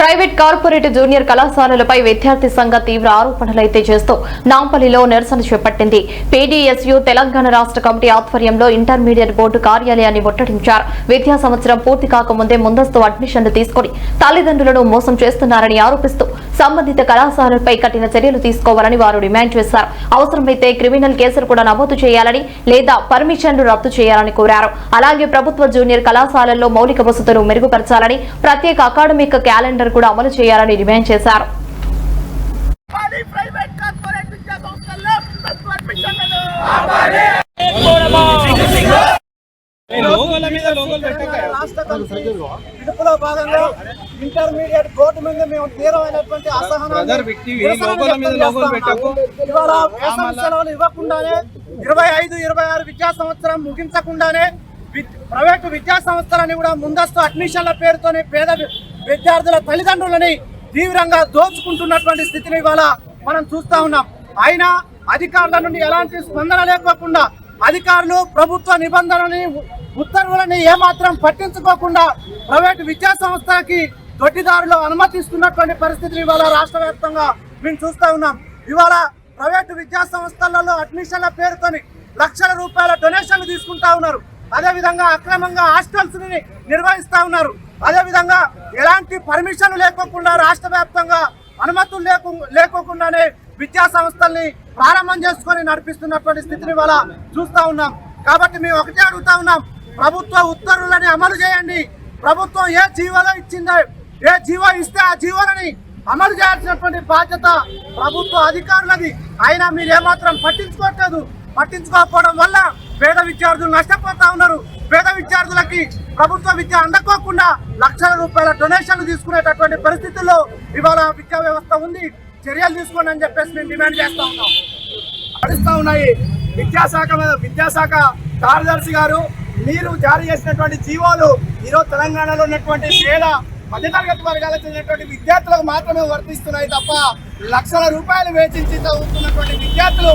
Private corporate junior కళాశాలలపై విద్యార్థి సంఘ తీవ్ర ఆరోపణలైతే చేస్తూ నాంపల్లిలో నిరసన చేపట్టింది. పీడీఎస్యూ తెలంగాణ రాష్ట్ర కమిటీ ఆధ్వర్యంలో ఇంటర్మీడియట్ బోర్డు కార్యాలయాన్ని ముట్టడించారు. విద్యా సంవత్సరం పూర్తి కాకముందే ముందస్తు అడ్మిషన్లు తీసుకుని తల్లిదండ్రులను మోసం చేస్తున్నారని ఆరోపిస్తూ సంబంధిత కళాశాలలపై కఠిన చర్యలు తీసుకోవాలని వారు డిమాండ్ చేశారు. అవసరమైతే క్రిమినల్ కేసులు కూడా నమోదు చేయాలని లేదా పర్మిషన్లు రద్దు చేయాలని కోరారు. అలాగే ప్రభుత్వ జూనియర్ కళాశాలల్లో మౌలిక వసతులు మెరుగుపరచాలని, ప్రత్యేక అకాడమిక్ క్యాలెండర్ కూడా అమలు చేయాలని డిమాండ్ చేశారు. పిలుపులో భాగంగా ఇంటర్మీడియట్ బోర్డు మీద మేము తీవ్రమైనటువంటి అసహనాలు ఇవ్వకుండానే 25-26 విద్యా సంవత్సరం ముగించకుండానే ప్రైవేటు విద్యా సంస్థలని కూడా ముందస్తు అడ్మిషన్ల పేరుతోనే పేద విద్యార్థుల తల్లిదండ్రులని తీవ్రంగా దోచుకుంటున్నటువంటి స్థితిని ఇవాళ మనం చూస్తా ఉన్నాం. అయినా అధికారుల నుండి ఎలాంటి స్పందన లేకోకుండా అధికారులు ప్రభుత్వ నిబంధనలని ఉత్తర్వులని ఏమాత్రం పట్టించుకోకుండా ప్రైవేటు విద్యా సంస్థలకి దొడ్డిదారులు అనుమతిస్తున్నటువంటి పరిస్థితిని ఇవాళ రాష్ట్ర వ్యాప్తంగా మేము చూస్తా ఉన్నాం. ఇవాళ ప్రైవేటు విద్యా సంస్థలలో అడ్మిషన్ల పేరుతోని లక్షల రూపాయల డొనేషన్లు తీసుకుంటా ఉన్నారు. అదేవిధంగా అక్రమంగా హాస్టల్స్ ని నిర్వహిస్తా ఉన్నారు. అదేవిధంగా ఎలాంటి పర్మిషన్లు లేకోకుండా రాష్ట్ర వ్యాప్తంగా అనుమతులు లేకోకుండానే విద్యా సంస్థల్ని ప్రారంభం చేసుకొని నడిపిస్తున్నటువంటి స్థితిని ఇవాళ చూస్తా ఉన్నాం. కాబట్టి మేము ఒకటే అడుగుతా ఉన్నాం, ప్రభుత్వ ఉత్తర్వులని అమలు చేయండి. ప్రభుత్వం ఏ జీవోలో ఇచ్చిందో, ఏ జీవో ఇస్తే ఆ జీవోలని అమలు చేయాల్సినటువంటి బాధ్యత ప్రభుత్వ అధికారులది. అయినా మీరు ఏమాత్రం పట్టించుకోవట్లేదు. పట్టించుకోకపోవడం వల్ల పేద విద్యార్థులు నష్టపోతా ఉన్నారు. పేద విద్యార్థులకి ప్రభుత్వ విద్య అందకోకుండా లక్షల రూపాయల డొనేషన్లు తీసుకునేటటువంటి పరిస్థితుల్లో ఇవాళ విద్యా వ్యవస్థ ఉంది. చర్యలు తీసుకోండి అని చెప్పేసి మేము డిమాండ్ చేస్తా ఉన్నాం. నడుస్తూ ఉన్నాయి. విద్యాశాఖ కార్యదర్శి గారు, మీరు జారీ చేసినటువంటి జీవోలు ఈరోజు తెలంగాణలో ఉన్నటువంటి పేద మధ్యతరగతి వర్గాలకు చెందినటువంటి విద్యార్థులకు మాత్రమే వర్తిస్తున్నాయి తప్ప లక్షల రూపాయలు వేచించి చదువుతున్నటువంటి విద్యార్థులు